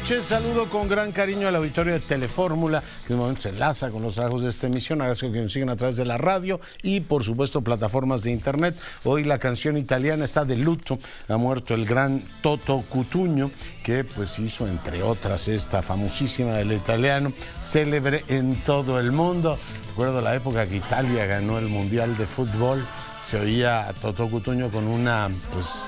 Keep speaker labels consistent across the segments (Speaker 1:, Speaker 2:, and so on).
Speaker 1: noches, saludo con gran cariño al auditorio de Telefórmula, que en un momento se enlaza con los trabajos de esta emisión. Agradezco que nos sigan a través de la radio y, por supuesto, plataformas de internet. Hoy la canción italiana está de luto. Ha muerto el gran Toto Cutugno, que pues hizo, entre otras, esta famosísima del italiano, célebre en todo el mundo. Recuerdo la época que Italia ganó el Mundial de Fútbol, se oía a Toto Cutugno con una, pues,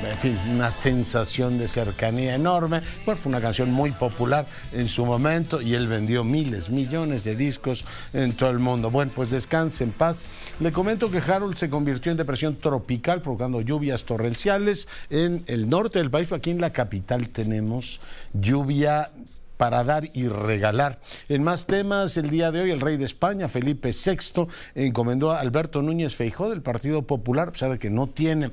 Speaker 1: en fin, una sensación de cercanía enorme. Bueno, fue una canción muy popular en su momento y él vendió miles, millones de discos en todo el mundo. Bueno, pues descanse en paz. Le comento que Harold se convirtió en depresión tropical, provocando lluvias torrenciales en el norte del país. Aquí en la capital tenemos lluvia para dar y regalar. En más temas, el día de hoy el rey de España, Felipe VI, encomendó a Alberto Núñez Feijóo del Partido Popular, a pesar de que no tiene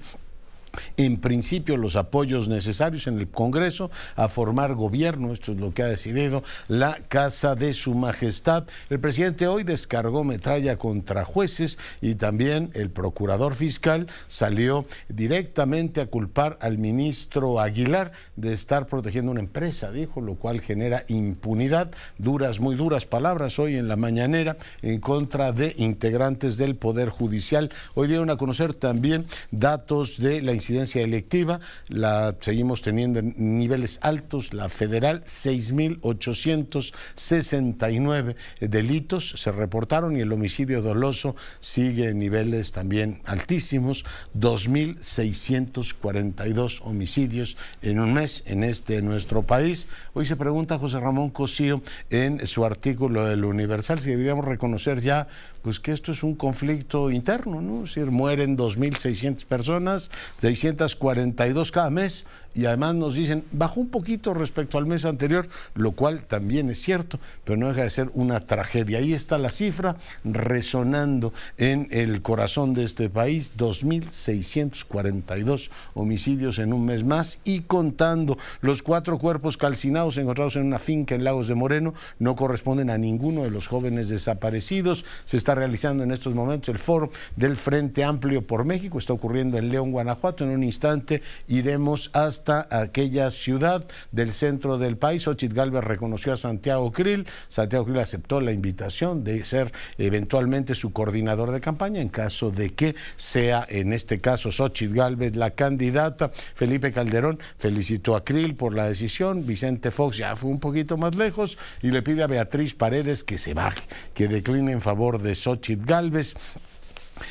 Speaker 1: en principio los apoyos necesarios en el Congreso, a formar gobierno. Esto es lo que ha decidido la Casa de Su Majestad. El presidente hoy descargó metralla contra jueces y también el procurador fiscal salió directamente a culpar al ministro Aguilar de estar protegiendo una empresa, dijo, lo cual genera impunidad. Duras, muy duras palabras hoy en la mañanera en contra de integrantes del Poder Judicial. Hoy dieron a conocer también datos de la incidencia electiva, la seguimos teniendo en niveles altos. La federal, 6.869 delitos se reportaron y el homicidio doloso sigue en niveles también altísimos, 2.642 homicidios en un mes en nuestro país. Hoy se pregunta José Ramón Cosío en su artículo del Universal si deberíamos reconocer ya pues que esto es un conflicto interno, ¿no? Es decir, mueren 2.600 personas, 642 cada mes, y además nos dicen, bajó un poquito respecto al mes anterior, lo cual también es cierto, pero no deja de ser una tragedia. Ahí está la cifra resonando en el corazón de este país, 2.642 homicidios en un mes más y contando. Los 4 cuerpos calcinados encontrados en una finca en Lagos de Moreno no corresponden a ninguno de los jóvenes desaparecidos. Se está realizando en estos momentos el foro del Frente Amplio por México, está ocurriendo en León, Guanajuato. En un instante iremos hasta aquella ciudad del centro del país. Xochitl Gálvez reconoció a Santiago Krill. Santiago Krill aceptó la invitación de ser eventualmente su coordinador de campaña en caso de que sea, en este caso, Xochitl Gálvez la candidata. Felipe Calderón felicitó a Krill por la decisión. Vicente Fox ya fue un poquito más lejos y le pide a Beatriz Paredes que se baje, que decline en favor de Xochitl Gálvez.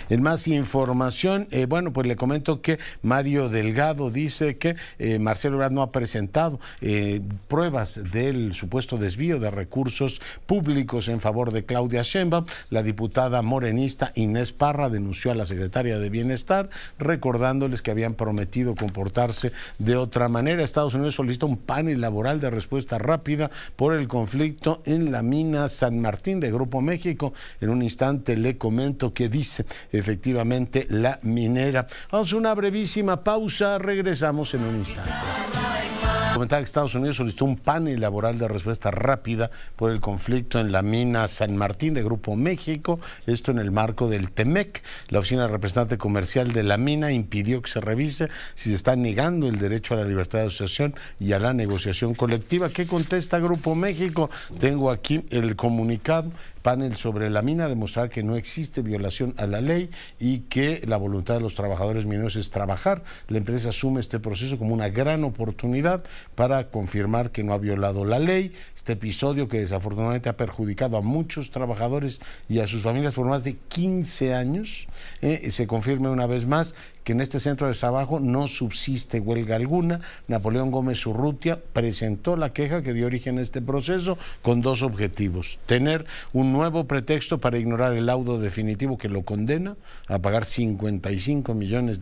Speaker 1: En más información, bueno, pues le comento que Mario Delgado dice que Marcelo Ebrard no ha presentado pruebas del supuesto desvío de recursos públicos en favor de Claudia Sheinbaum. La diputada morenista Inés Parra denunció a la secretaria de Bienestar, recordándoles que habían prometido comportarse de otra manera. Estados Unidos solicita un panel laboral de respuesta rápida por el conflicto en la mina San Martín de Grupo México. En un instante le comento que dice efectivamente la minera. Vamos a una brevísima pausa, regresamos en un instante. Comentaba que Estados Unidos solicitó un panel laboral de respuesta rápida por el conflicto en la mina San Martín de Grupo México, esto en el marco del TEMEC. La oficina de representante comercial de la mina impidió que se revise si se está negando el derecho a la libertad de asociación y a la negociación colectiva. ¿Qué contesta Grupo México? Tengo aquí el comunicado. Panel sobre la mina, demostrar que no existe violación a la ley y que la voluntad de los trabajadores mineros es trabajar. La empresa asume este proceso como una gran oportunidad para confirmar que no ha violado la ley. Este episodio que desafortunadamente ha perjudicado a muchos trabajadores y a sus familias por más de 15 años, se confirme una vez más que en este centro de trabajo no subsiste huelga alguna. Napoleón Gómez Urrutia presentó la queja que dio origen a este proceso con 2 objetivos: tener un nuevo pretexto para ignorar el laudo definitivo que lo condena a pagar $55 millones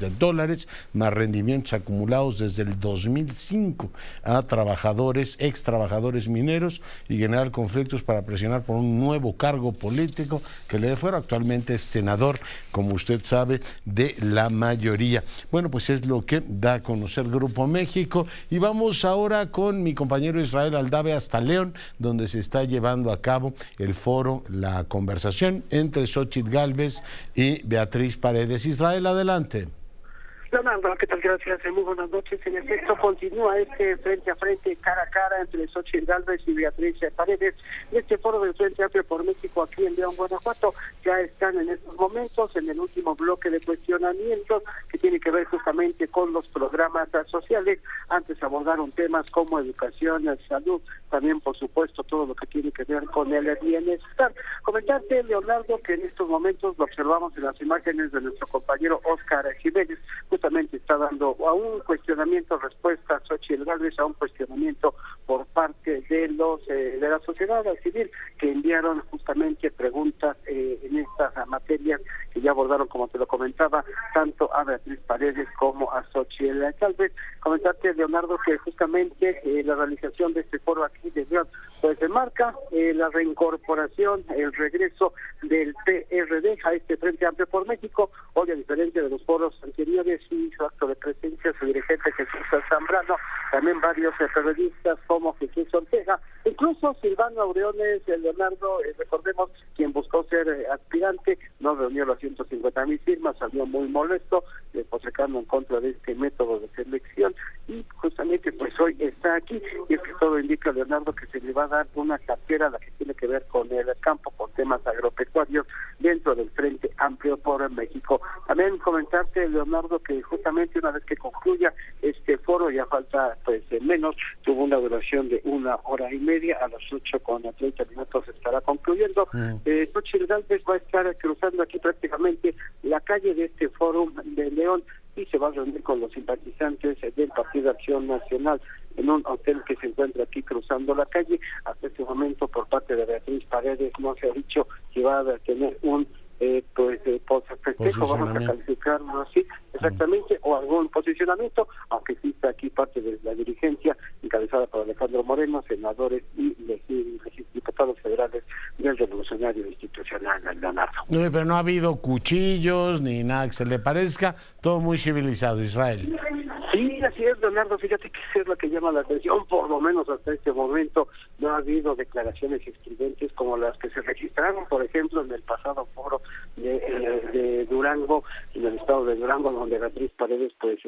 Speaker 1: más rendimientos acumulados desde el 2005 a trabajadores, ex trabajadores mineros, y generar conflictos para presionar por un nuevo cargo político que le dé fuera. Actualmente es senador, como usted sabe, de la mayoría. Bueno, pues es lo que da a conocer Grupo México. Y vamos ahora con mi compañero Israel Aldave hasta León, donde se está llevando a cabo el foro, la conversación entre Xochitl Gálvez y Beatriz Paredes. Israel, adelante.
Speaker 2: Leonardo, ¿qué tal? Gracias. Muy buenas noches. En efecto, continúa este frente a frente, cara a cara, entre Xóchitl Gálvez y Beatriz Paredes. Este foro del Frente Amplio por México aquí en León, Guanajuato, ya están en estos momentos en el último bloque de cuestionamientos que tiene que ver justamente con los programas sociales. Antes abordaron temas como educación, salud, también por supuesto todo lo que tiene que ver con el bienestar. Comentarte, Leonardo, que en estos momentos lo observamos en las imágenes de nuestro compañero Óscar Jiménez, justamente está dando a un cuestionamiento respuesta a Xóchitl Gálvez, a un cuestionamiento por parte de los de la sociedad civil que enviaron justamente preguntas en estas materias que ya abordaron, como te lo comentaba, tanto a Beatriz Paredes como a Xóchitl Gálvez. Comentarte, Leonardo, que justamente la realización de este foro aquí de León pues marca la reincorporación, el regreso del PRD a este Frente Amplio por México. Hoy, a diferencia de los foros anteriores, y su acto de presencia su dirigente Jesús Zambrano, también varios periodistas como Jesús Ortega, incluso Silvano Aureoles, Leonardo, recordemos, quien buscó ser aspirante, no reunió las 150,000 firmas, salió muy molesto, despotricando en contra de este método de selección, y justamente pues hoy está aquí, y es que todo indica, Leonardo, que se le va a dar una cartera a la que tiene que ver con el campo, con temas agropecuarios dentro del Frente Amplio por México. También comentarte, Leonardo, que justamente una vez que concluya este foro, ya falta pues menos, tuvo una duración de 1 hora y media, a las 8:30 estará concluyendo. Xóchitl Gálvez va a estar cruzando aquí prácticamente la calle de este foro de León y se va a reunir con los simpatizantes del Partido Acción Nacional en un hotel que se encuentra aquí cruzando la calle. Hasta este momento, por parte de Beatriz Paredes, no se ha dicho que va a tener un festejo, vamos a calificarlo así, exactamente, o algún posicionamiento, aunque exista aquí parte de la dirigencia encabezada por Alejandro Moreno, senadores y diputados federales del Revolucionario Institucional, Leonardo.
Speaker 1: No, pero no ha habido cuchillos ni nada que se le parezca, todo muy civilizado, Israel.
Speaker 2: Sí, así es, Leonardo, fíjate que eso es lo que llama la atención, por lo menos hasta este momento no ha habido declaraciones estridentes como las que se registraron, por ejemplo, en el pasado foro de Durango, en el estado de Durango, donde Beatriz Paredes pues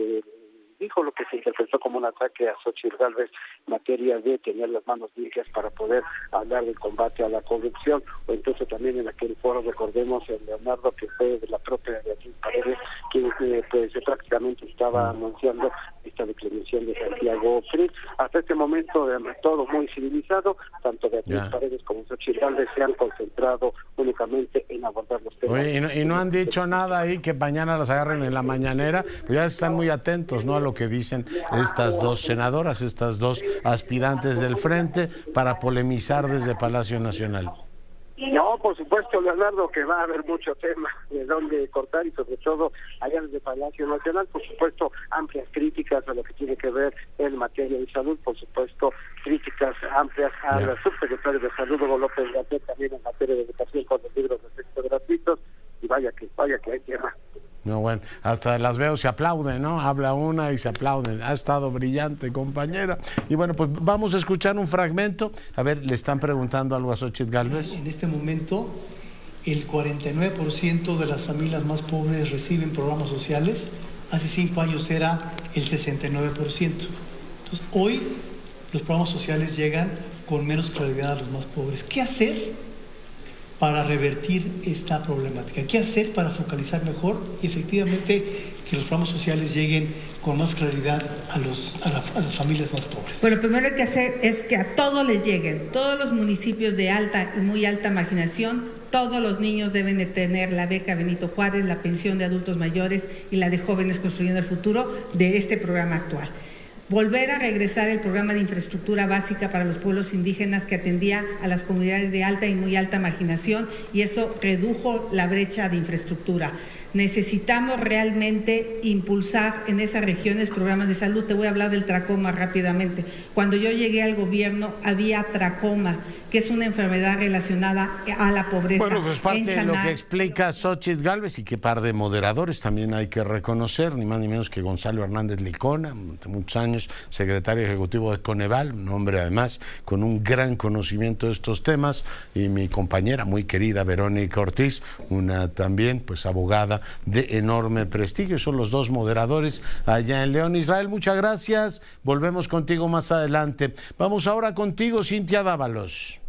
Speaker 2: dijo lo que se interpretó como un ataque a Xóchitl Gálvez en materia de tener las manos limpias para poder hablar del combate a la corrupción, o entonces también en aquel foro, recordemos, Leonardo, que fue de la propia Beatriz Paredes, quien pues prácticamente estaba anunciando esta declaración de Santiago Krill. Hasta este momento todo muy civilizado, tanto Beatriz Paredes como Xóchitl Gálvez se han concentrado únicamente en abordar los temas.
Speaker 1: Oye, y no han dicho nada ahí que mañana las agarren en la mañanera, pues ya están muy atentos, ¿no?, a lo que dicen estas dos senadoras, estas dos aspirantes del frente, para polemizar desde Palacio Nacional.
Speaker 2: No, por supuesto, Leonardo, que va a haber mucho tema de dónde cortar, y sobre todo allá desde Palacio Nacional, por supuesto, amplias críticas a lo que tiene que ver en materia de salud, por supuesto, críticas amplias al subsecretario de Salud, Hugo López-Gatell, también en materia de educación con los libros de texto gratuitos, y vaya que hay tema.
Speaker 1: No, bueno, hasta las veo se aplauden, ¿no? Habla una y se aplauden. Ha estado brillante, compañera. Y bueno, pues vamos a escuchar un fragmento. A ver, le están preguntando algo a Xóchitl Gálvez.
Speaker 3: En este momento, el 49% de las familias más pobres reciben programas sociales. Hace 5 años era el 69%. Entonces, hoy los programas sociales llegan con menos claridad a los más pobres. ¿Qué hacer para revertir esta problemática? ¿Qué hacer para focalizar mejor y efectivamente que los programas sociales lleguen con más claridad a las familias más pobres?
Speaker 4: Bueno, lo primero que hay que hacer es que a todos les lleguen, todos los municipios de alta y muy alta marginación, todos los niños deben de tener la beca Benito Juárez, la pensión de adultos mayores y la de jóvenes construyendo el futuro de este programa actual. Volver a regresar el programa de infraestructura básica para los pueblos indígenas que atendía a las comunidades de alta y muy alta marginación, y eso redujo la brecha de infraestructura. Necesitamos realmente impulsar en esas regiones programas de salud. Te voy a hablar del tracoma rápidamente. Cuando yo llegué al gobierno había tracoma, que es una enfermedad relacionada a la pobreza.
Speaker 1: Bueno, pues parte de lo que explica Xóchitl Gálvez, y que par de moderadores también hay que reconocer, ni más ni menos que Gonzalo Hernández Licona, durante muchos años secretario ejecutivo de Coneval, un hombre además con un gran conocimiento de estos temas, y mi compañera muy querida Verónica Ortiz, una también pues abogada fórmula de enorme prestigio. Son los dos moderadores allá en León. Israel, muchas gracias. Volvemos contigo más adelante. Vamos ahora contigo, Cintia Dávalos.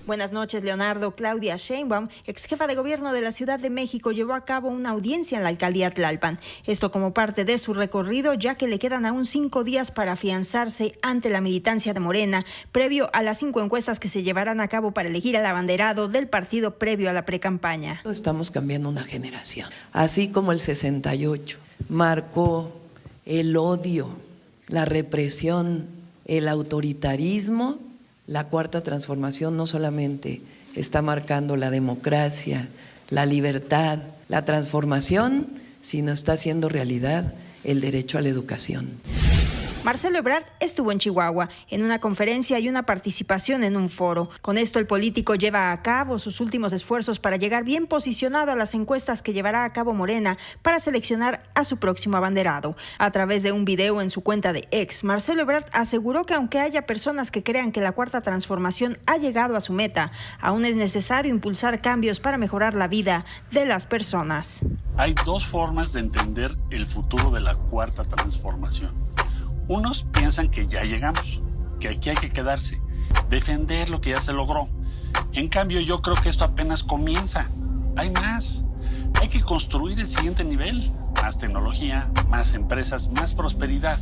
Speaker 5: Buenas noches, Leonardo. Claudia Sheinbaum, ex jefa de gobierno de la Ciudad de México, llevó a cabo una audiencia en la alcaldía Tlalpan. Esto como parte de su recorrido, ya que le quedan aún 5 días para afianzarse ante la militancia de Morena, previo a las 5 encuestas que se llevarán a cabo para elegir al abanderado del partido previo a la precampaña.
Speaker 6: Estamos cambiando una generación. Así como el 68 marcó el odio, la represión, el autoritarismo, la Cuarta Transformación no solamente está marcando la democracia, la libertad, la transformación, sino está haciendo realidad el derecho a la educación.
Speaker 5: Marcelo Ebrard estuvo en Chihuahua en una conferencia y una participación en un foro. Con esto el político lleva a cabo sus últimos esfuerzos para llegar bien posicionado a las encuestas que llevará a cabo Morena para seleccionar a su próximo abanderado. A través de un video en su cuenta de X, Marcelo Ebrard aseguró que aunque haya personas que crean que la Cuarta Transformación ha llegado a su meta, aún es necesario impulsar cambios para mejorar la vida de las personas.
Speaker 7: Hay 2 formas de entender el futuro de la Cuarta Transformación. Unos piensan que ya llegamos, que aquí hay que quedarse, defender lo que ya se logró. En cambio, yo creo que esto apenas comienza. Hay más. Hay que construir el siguiente nivel. Más tecnología, más empresas, más prosperidad.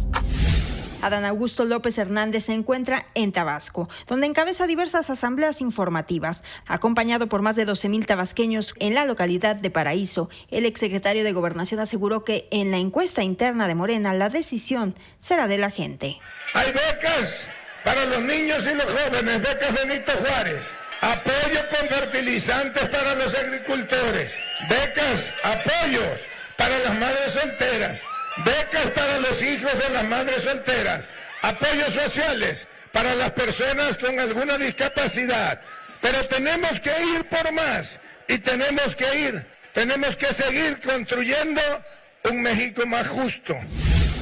Speaker 5: Adán Augusto López Hernández se encuentra en Tabasco, donde encabeza diversas asambleas informativas. Acompañado por más de 12,000 tabasqueños en la localidad de Paraíso, el exsecretario de Gobernación aseguró que en la encuesta interna de Morena la decisión será de la gente.
Speaker 8: Hay becas para los niños y los jóvenes, becas Benito Juárez, apoyo con fertilizantes para los agricultores, becas, apoyos para las madres solteras, becas para los hijos de las madres solteras, apoyos sociales para las personas con alguna discapacidad. Pero tenemos que ir por más y tenemos que seguir construyendo un México más justo.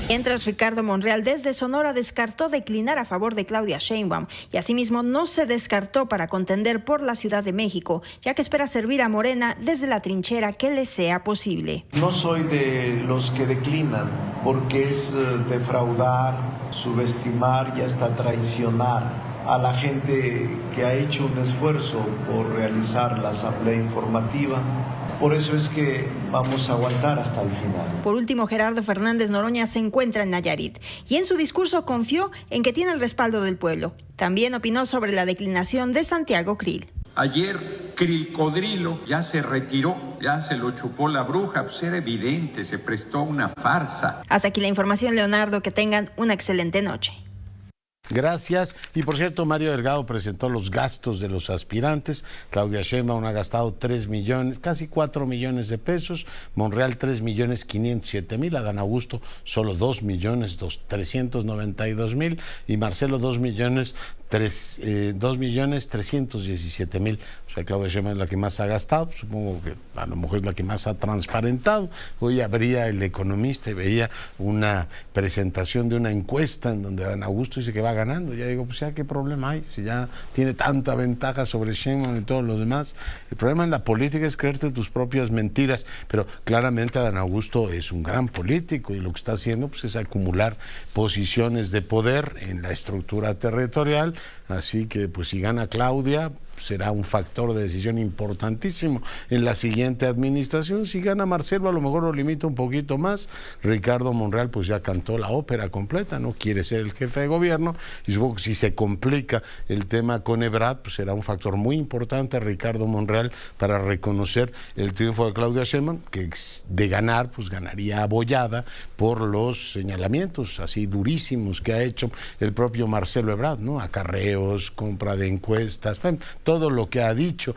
Speaker 5: Mientras Ricardo Monreal desde Sonora descartó declinar a favor de Claudia Sheinbaum y asimismo no se descartó para contender por la Ciudad de México, ya que espera servir a Morena desde la trinchera que le sea posible.
Speaker 9: No soy de los que declinan porque es defraudar, subestimar y hasta traicionar a la gente que ha hecho un esfuerzo por realizar la asamblea informativa. Por eso es que vamos a aguantar hasta el final.
Speaker 5: Por último, Gerardo Fernández Noroña se encuentra en Nayarit y en su discurso confió en que tiene el respaldo del pueblo. También opinó sobre la declinación de Santiago Krill.
Speaker 10: Ayer Crilcodrilo ya se retiró, ya se lo chupó la bruja, pues era evidente, se prestó una farsa.
Speaker 5: Hasta aquí la información, Leonardo, que tengan una excelente noche.
Speaker 1: Gracias. Y por cierto, Mario Delgado presentó los gastos de los aspirantes. Claudia Sheinbaum ha gastado 3 millones, casi 4 millones de pesos. Monreal 3.507.000. Adán Augusto solo 2.392.000. Y Marcelo 2.317.000. O sea, Claudia Sheinbaum es la que más ha gastado. Supongo que a lo mejor es la que más ha transparentado. Hoy abría El Economista y veía una presentación de una encuesta en donde Adán Augusto dice que va ganando. Ya digo, pues ya qué problema hay, si ya tiene tanta ventaja sobre Sheinbaum y todos los demás. El problema en la política es creerte tus propias mentiras, pero claramente Adán Augusto es un gran político y lo que está haciendo pues es acumular posiciones de poder en la estructura territorial, así que pues si gana Claudia será un factor de decisión importantísimo en la siguiente administración. Si gana Marcelo, a lo mejor lo limita un poquito más. Ricardo Monreal pues ya cantó la ópera completa, no quiere ser el jefe de gobierno, y supongo que si se complica el tema con Ebrard, pues será un factor muy importante Ricardo Monreal para reconocer el triunfo de Claudia Sheinbaum, que de ganar, pues ganaría abollada por los señalamientos así durísimos que ha hecho el propio Marcelo Ebrard, ¿no? Acarreos, compra de encuestas, todo lo que ha dicho.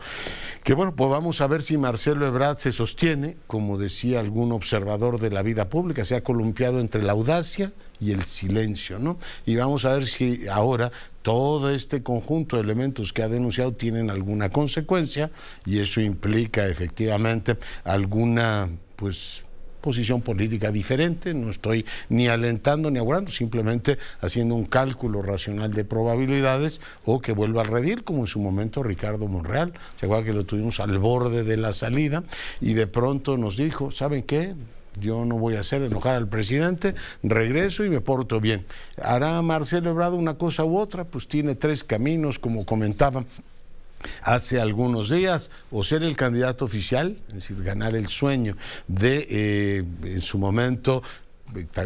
Speaker 1: Que bueno, pues vamos a ver si Marcelo Ebrard se sostiene, como decía algún observador de la vida pública, se ha columpiado entre la audacia y el silencio, ¿no? Y vamos a ver si ahora todo este conjunto de elementos que ha denunciado tienen alguna consecuencia, y eso implica efectivamente alguna, pues, posición política diferente, no estoy ni alentando ni augurando, simplemente haciendo un cálculo racional de probabilidades, o que vuelva a redil, como en su momento Ricardo Monreal. Se acuerda que lo tuvimos al borde de la salida y de pronto nos dijo, ¿saben qué? Yo no voy a hacer enojar al presidente, regreso y me porto bien. ¿Hará Marcelo Ebrard una cosa u otra? Pues tiene 3 caminos, como comentaba hace algunos días: o ser el candidato oficial, es decir, ganar el sueño de, en su momento,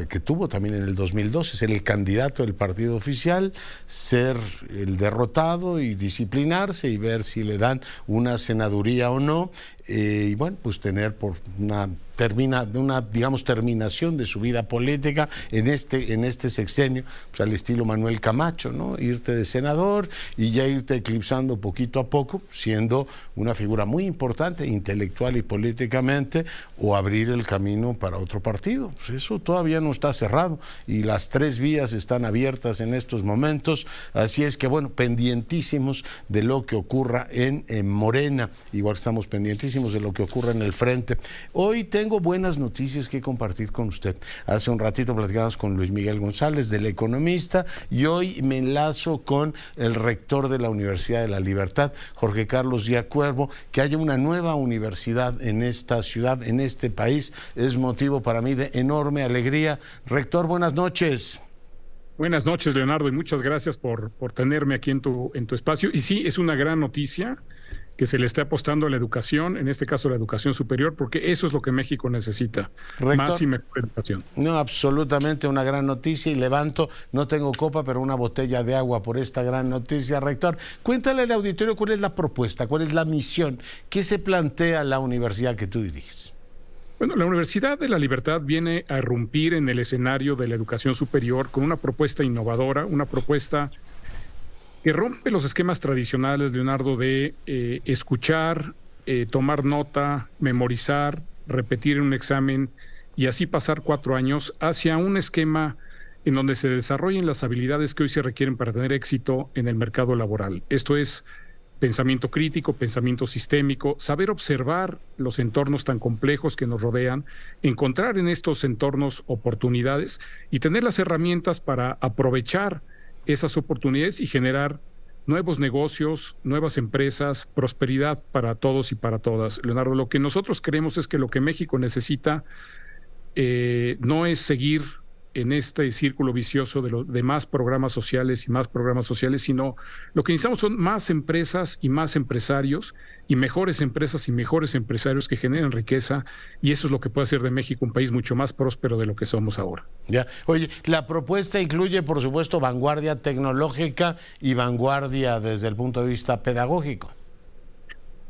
Speaker 1: que tuvo también en el 2012, ser el candidato del partido oficial, ser el derrotado y disciplinarse y ver si le dan una senaduría o no, y bueno, pues tener por una terminación de su vida política en este sexenio, pues al estilo Manuel Camacho, ¿no? Irte de senador y ya irte eclipsando poquito a poco, siendo una figura muy importante intelectual y políticamente, o abrir el camino para otro partido. Pues eso todavía no está cerrado y las 3 vías están abiertas en estos momentos, así es que bueno, pendientísimos de lo que ocurra en Morena, igual estamos pendientísimos de lo que ocurra en el frente. Hoy tengo buenas noticias que compartir con usted. Hace un ratito platicamos con Luis Miguel González, del Economista, y hoy me enlazo con el rector de la Universidad de la Libertad, Jorge Carlos Díaz Cuervo. Que haya una nueva universidad en esta ciudad, en este país, es motivo para mí de enorme alegría. Rector, buenas noches.
Speaker 11: Buenas noches, Leonardo, y muchas gracias por tenerme aquí en tu espacio. Y sí, es una gran noticia que se le esté apostando a la educación, en este caso la educación superior, porque eso es lo que México necesita, rector, más y mejor educación.
Speaker 1: No, absolutamente una gran noticia, y levanto, no tengo copa, pero una botella de agua por esta gran noticia. Rector, cuéntale al auditorio cuál es la propuesta, cuál es la misión, qué se plantea la universidad que tú diriges.
Speaker 11: Bueno, la Universidad de la Libertad viene a irrumpir en el escenario de la educación superior con una propuesta innovadora, una propuesta que rompe los esquemas tradicionales, Leonardo, de escuchar, tomar nota, memorizar, repetir en un examen y así pasar 4 años, hacia un esquema en donde se desarrollen las habilidades que hoy se requieren para tener éxito en el mercado laboral. Esto es pensamiento crítico, pensamiento sistémico, saber observar los entornos tan complejos que nos rodean, encontrar en estos entornos oportunidades y tener las herramientas para aprovechar esas oportunidades y generar nuevos negocios, nuevas empresas, prosperidad para todos y para todas. Leonardo, lo que nosotros creemos es que lo que México necesita no es seguir en este círculo vicioso de más programas sociales y más programas sociales, sino lo que necesitamos son más empresas y más empresarios, y mejores empresas y mejores empresarios que generen riqueza, y eso es lo que puede hacer de México un país mucho más próspero de lo que somos ahora.
Speaker 1: Ya. Oye, la propuesta incluye, por supuesto, vanguardia tecnológica y vanguardia desde el punto de vista pedagógico.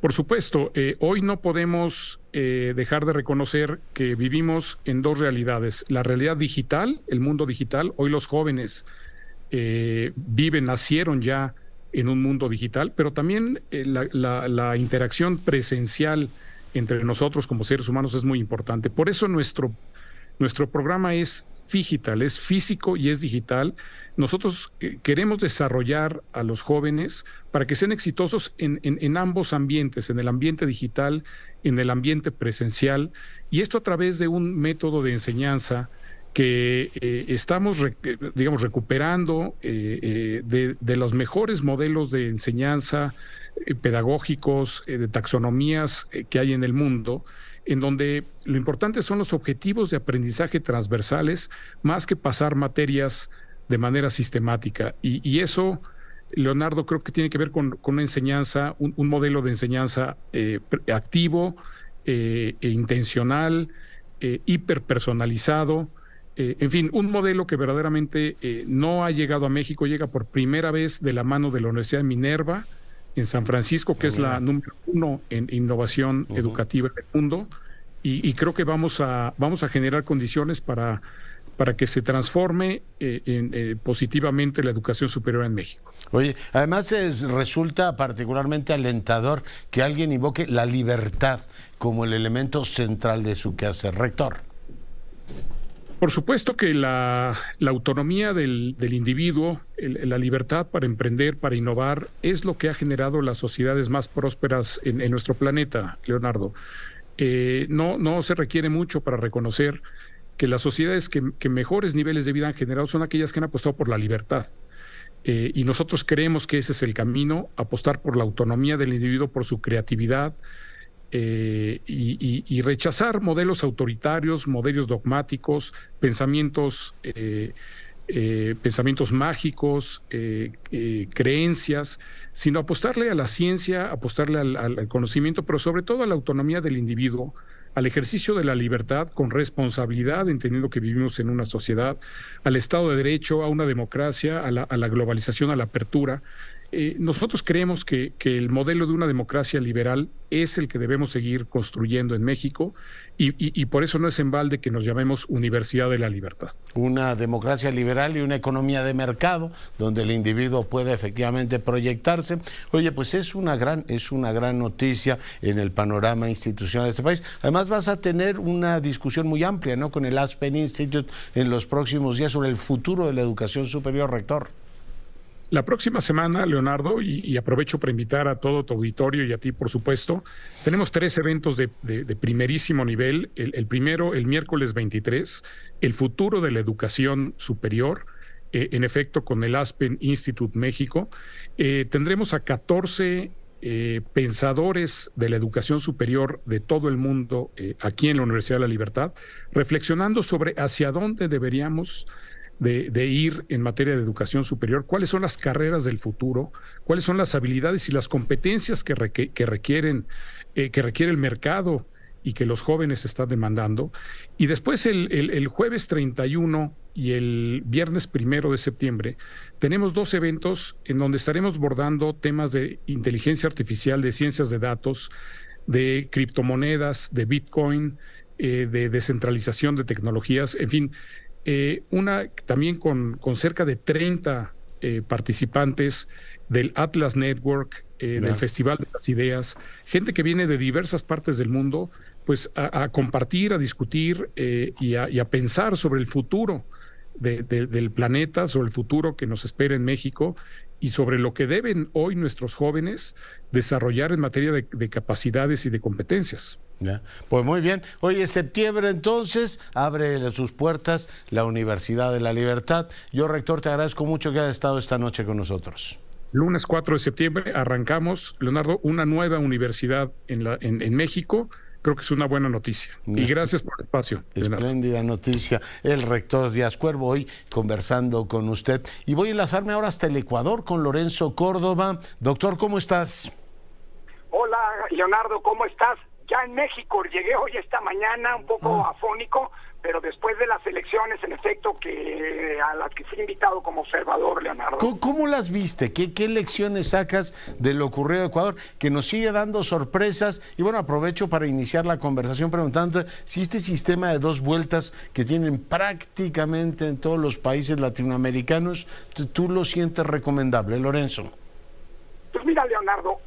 Speaker 11: Por supuesto, hoy no podemos dejar de reconocer que vivimos en 2 realidades. La realidad digital, el mundo digital. Hoy los jóvenes nacieron ya en un mundo digital, pero también la interacción presencial entre nosotros como seres humanos es muy importante. Por eso nuestro programa es Figital, es físico y es digital. Nosotros queremos desarrollar a los jóvenes para que sean exitosos en ambos ambientes, en el ambiente digital, en el ambiente presencial, y esto a través de un método de enseñanza que estamos, recuperando de los mejores modelos de enseñanza pedagógicos, de taxonomías que hay en el mundo, en donde lo importante son los objetivos de aprendizaje transversales, más que pasar materias de manera sistemática. Y eso, Leonardo, creo que tiene que ver con una enseñanza, un modelo de enseñanza activo, intencional, hiperpersonalizado, en fin, un modelo que verdaderamente no ha llegado a México, llega por primera vez de la mano de la Universidad de Minerva en San Francisco, que es la número 1 en innovación educativa en el mundo, y creo que vamos a generar condiciones para que se transforme positivamente la educación superior en México.
Speaker 1: Oye, además resulta particularmente alentador que alguien invoque la libertad como el elemento central de su quehacer. Rector.
Speaker 11: Por supuesto que la autonomía del individuo, la libertad para emprender, para innovar, es lo que ha generado las sociedades más prósperas en nuestro planeta, Leonardo. No se requiere mucho para reconocer que las sociedades que mejores niveles de vida han generado son aquellas que han apostado por la libertad. Y nosotros creemos que ese es el camino, apostar por la autonomía del individuo, por su creatividad, y rechazar modelos autoritarios, modelos dogmáticos, pensamientos mágicos, creencias, sino apostarle a la ciencia, apostarle al conocimiento, pero sobre todo a la autonomía del individuo, al ejercicio de la libertad con responsabilidad, entendiendo que vivimos en una sociedad, al Estado de Derecho, a una democracia, a la globalización, a la apertura. Nosotros creemos que el modelo de una democracia liberal es el que debemos seguir construyendo en México y por eso no es en balde que nos llamemos Universidad de la Libertad.
Speaker 1: Una democracia liberal y una economía de mercado donde el individuo puede efectivamente proyectarse. Oye, pues es una gran noticia en el panorama institucional de este país. Además vas a tener una discusión muy amplia, ¿no?, con el Aspen Institute en los próximos días sobre el futuro de la educación superior, rector.
Speaker 11: La próxima semana, Leonardo, y aprovecho para invitar a todo tu auditorio y a ti, por supuesto, tenemos 3 eventos de primerísimo nivel. El primero, el miércoles 23, el futuro de la educación superior, en efecto, con el Aspen Institute México. Tendremos a 14 pensadores de la educación superior de todo el mundo aquí en la Universidad de la Libertad, reflexionando sobre hacia dónde deberíamos de ir en materia de educación superior, cuáles son las carreras del futuro, cuáles son las habilidades y las competencias que requiere el mercado y que los jóvenes están demandando. Y después el jueves 31 y el viernes 1 de septiembre tenemos 2 eventos en donde estaremos abordando temas de inteligencia artificial, de ciencias de datos, de criptomonedas, de Bitcoin, de descentralización de tecnologías, en fin, también con cerca de 30 participantes del Atlas Network, del Festival de las Ideas, gente que viene de diversas partes del mundo, pues a compartir, a discutir y a pensar sobre el futuro del planeta, sobre el futuro que nos espera en México y sobre lo que deben hoy nuestros jóvenes desarrollar en materia de capacidades y de competencias.
Speaker 1: Ya. Pues muy bien. Hoy es septiembre, entonces abre sus puertas la Universidad de la Libertad. Yo, rector, te agradezco mucho que hayas estado esta noche con nosotros.
Speaker 11: Lunes 4 de septiembre arrancamos, Leonardo, una nueva universidad en México. Creo que es una buena noticia. Y gracias por el espacio.
Speaker 1: Espléndida noticia. El rector Díaz Cuervo hoy conversando con usted. Y voy a enlazarme ahora hasta el Ecuador con Lorenzo Córdoba. Doctor, ¿cómo estás?
Speaker 12: Hola, Leonardo, ¿cómo estás? Ya en México, llegué hoy esta mañana un poco afónico, pero después de las elecciones, en efecto, a las que fui invitado como observador, Leonardo.
Speaker 1: ¿Cómo las viste? ¿Qué lecciones sacas de lo ocurrido en Ecuador? Que nos sigue dando sorpresas. Y bueno, aprovecho para iniciar la conversación preguntando si este sistema de 2 vueltas que tienen prácticamente en todos los países latinoamericanos, ¿tú lo sientes recomendable, Lorenzo?
Speaker 12: Pues mira, Leonardo,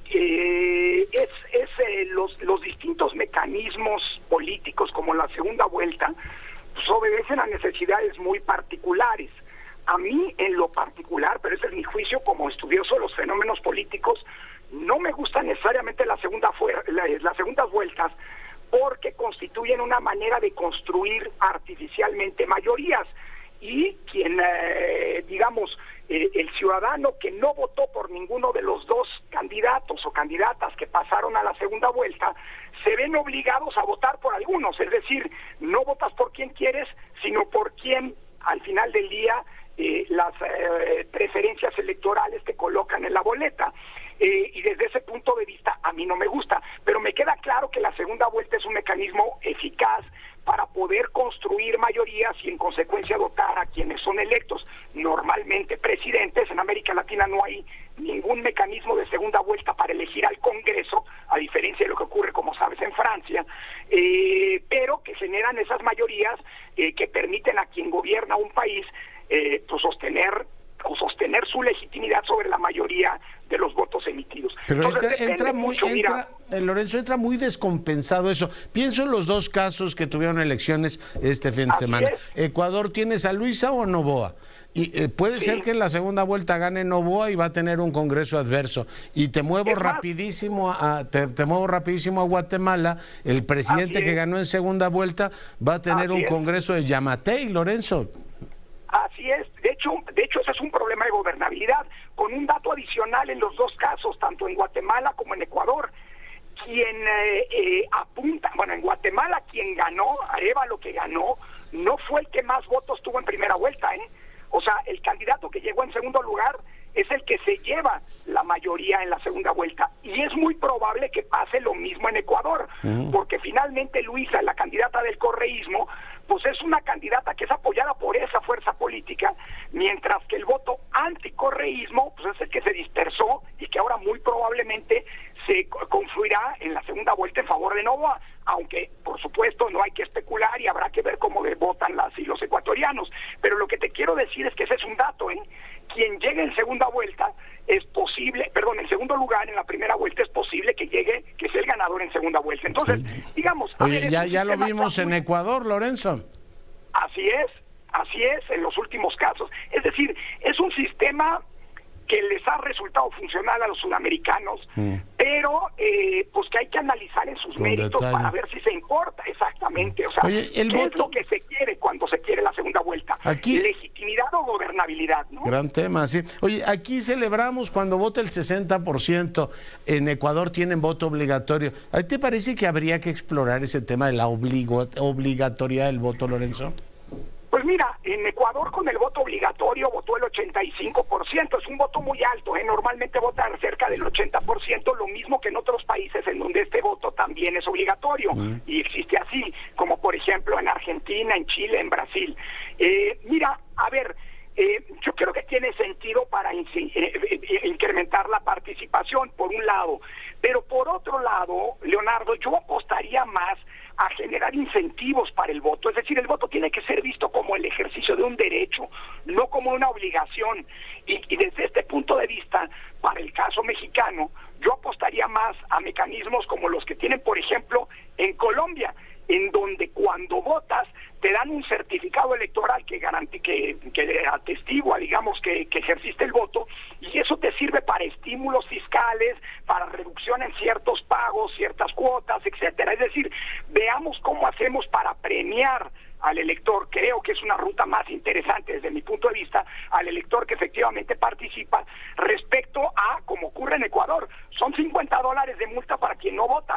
Speaker 12: los distintos mecanismos políticos como la segunda vuelta pues obedecen a necesidades muy particulares. A mí en lo particular, pero ese es mi juicio como estudioso de los fenómenos políticos, no me gustan necesariamente las segundas vueltas porque constituyen una manera de construir artificialmente mayorías y quien, el ciudadano que no votó por ninguno de los 2 candidatos o candidatas que pasaron a la segunda vuelta, se ven obligados a votar por algunos, es decir, no votas por quien quieres, sino por quien al final del día las preferencias electorales te colocan en la boleta. Y desde ese punto de vista a mí no me gusta, pero me queda claro que la segunda vuelta es un mecanismo eficaz para poder construir mayorías y en consecuencia dotar a quienes son electos, normalmente presidentes. En América Latina no hay ningún mecanismo de segunda vuelta para elegir al Congreso, a diferencia de lo que ocurre, como sabes, en Francia, pero que generan esas mayorías que permiten a quien gobierna un país sostener su legitimidad sobre la mayoría de los votos emitidos.
Speaker 1: Pero
Speaker 12: entonces,
Speaker 1: Lorenzo, entra muy descompensado eso. Pienso en los dos casos que tuvieron elecciones este fin de semana. Ecuador, ¿tienes a Luisa o Noboa? Y puede ser que en la segunda vuelta gane Noboa y va a tener un congreso adverso. Y te muevo rapidísimo te muevo rapidísimo a Guatemala. El presidente que ganó en segunda vuelta va a tener un congreso de Yamatei, Lorenzo.
Speaker 12: Así es. De hecho ese es un problema de gobernabilidad, con un dato adicional en los dos casos, tanto en Guatemala como en Ecuador. Quien apunta, bueno, en Guatemala quien ganó, Arévalo que ganó, no fue el que más votos tuvo en primera vuelta, O sea, el candidato que llegó en segundo lugar es el que se lleva la mayoría en la segunda vuelta. Y es muy probable que pase lo mismo en Ecuador, porque finalmente Luisa, la candidata del correísmo, pues es una candidata que es apoyada por esa fuerza política, mientras que el voto anticorreísmo pues es el que se dispersó y que ahora muy probablemente se confluirá en la segunda vuelta en favor de Noboa, aunque por supuesto no hay que especular y habrá que ver cómo votan las y los ecuatorianos. Pero lo que te quiero decir es que ese es un dato, Quien llegue en segunda vuelta es posible, en segundo lugar en la primera vuelta es posible que sea el ganador en segunda vuelta. Entonces, digamos...
Speaker 1: Oye, ya lo vimos en Ecuador, Lorenzo.
Speaker 12: Así es, en los últimos casos. Es decir, es un sistema que les ha resultado funcional a los sudamericanos, pero pues que hay que analizar en sus méritos para ver si se importa exactamente. O sea,
Speaker 1: oye,
Speaker 12: ¿qué es lo que se quiere cuando se quiere la segunda vuelta?
Speaker 1: Aquí,
Speaker 12: legitimidad o gobernabilidad, ¿no?
Speaker 1: Gran tema, sí. Oye, aquí celebramos cuando vota el 60%, en Ecuador tienen voto obligatorio. ¿A ti te parece que habría que explorar ese tema de la obligatoriedad del voto, Lorenzo?
Speaker 12: Pues mira, en Ecuador con el voto obligatorio votó el 85%, es un voto muy alto, normalmente votan cerca del 80%, lo mismo que en otros países en donde este voto también es obligatorio, y existe así, como por ejemplo en Argentina, en Chile, en Brasil. Mira, a ver, yo creo que tiene sentido para incrementar la participación, por un lado, pero por otro lado, Leonardo, yo apostaría más a generar incentivos para el voto. Es decir, el voto tiene que ser visto como el ejercicio de un derecho, no como una obligación. Y desde este punto de vista, para el caso mexicano, yo apostaría más a mecanismos como los que tienen, por ejemplo, en Colombia, en donde cuando votas te dan un certificado electoral que atestigua, digamos, que ejerciste el voto, y eso te sirve para estímulos fiscales, para reducción en ciertos pagos, ciertas cuotas, etcétera. Es decir, veamos cómo hacemos para premiar al elector. Creo que es una ruta más interesante desde mi punto de vista, al elector que efectivamente participa, respecto a, como ocurre en Ecuador, son $50 de multa para quien no vota,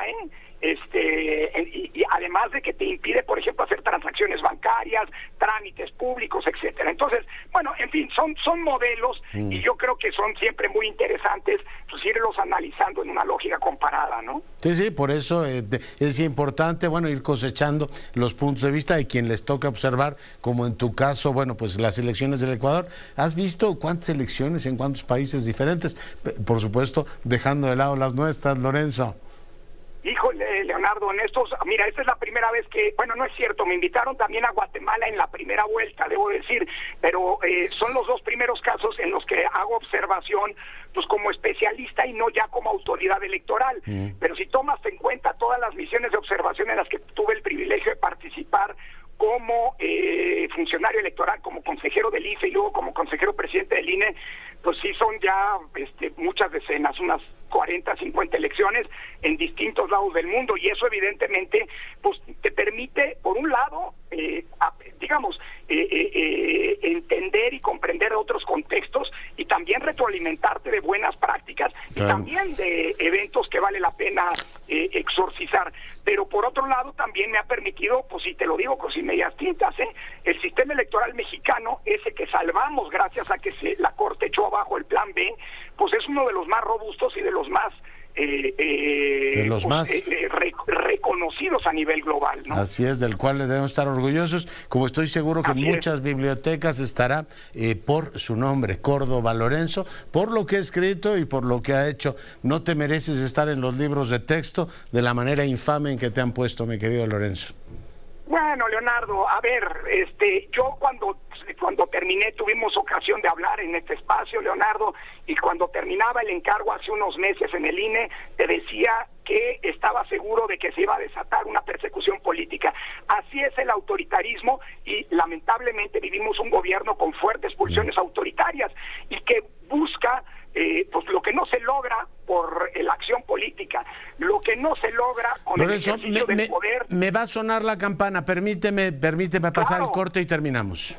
Speaker 12: y además de que te impide, por ejemplo, hacer transacciones bancarias, trámites públicos, etcétera. Entonces, bueno, en fin, son modelos y yo creo que son siempre muy interesantes, pues irlos analizando en una lógica comparada, ¿no?
Speaker 1: Sí, por eso es importante, ir cosechando los puntos de vista de quien les toca observar, como en tu caso, pues las elecciones del Ecuador. ¿Has visto cuántas elecciones en cuántos países diferentes? Por supuesto, dejando de lado las nuestras, Lorenzo.
Speaker 12: Híjole, Leonardo, mira, esta es la primera vez que, no es cierto, me invitaron también a Guatemala en la primera vuelta, debo decir, pero son los dos primeros casos en los que hago observación, pues como especialista y no ya como autoridad electoral. Pero si tomas en cuenta todas las misiones de observación en las que tuve el privilegio de participar como funcionario electoral, como consejero del IFE y luego como consejero presidente del INE, pues sí son ya muchas decenas, unas 40, 50 elecciones en distintos lados del mundo, y eso evidentemente pues te permite, por un lado, entender y comprender otros contextos y también retroalimentarte de buenas prácticas y también de eventos que vale la pena exorcizar. Pero por otro lado también me ha permitido, pues si te lo digo con sin medias tintas, el sistema electoral mexicano, ese que salvamos gracias a que la Corte echó abajo el Plan B, pues es uno de los más robustos y de los más reconocidos a nivel global, ¿no?
Speaker 1: Así es, del cual le debemos estar orgullosos, como estoy seguro que en muchas bibliotecas estará por su nombre, Córdoba Lorenzo, por lo que ha escrito y por lo que ha hecho. No te mereces estar en los libros de texto de la manera infame en que te han puesto, mi querido Lorenzo.
Speaker 12: Bueno, Leonardo, a ver, yo cuando terminé, tuvimos ocasión de hablar en este espacio, Leonardo, y cuando terminaba el encargo hace unos meses en el INE, te decía que estaba seguro de que se iba a desatar una persecución política. Así es el autoritarismo y lamentablemente vivimos un gobierno con fuertes pulsiones autoritarias y que busca pues lo que no se logra por la acción política, lo que no se logra con
Speaker 1: Lorenzo,
Speaker 12: el ejercicio del poder.
Speaker 1: Me va a sonar la campana, permíteme pasar
Speaker 12: Claro.
Speaker 1: el corte y terminamos.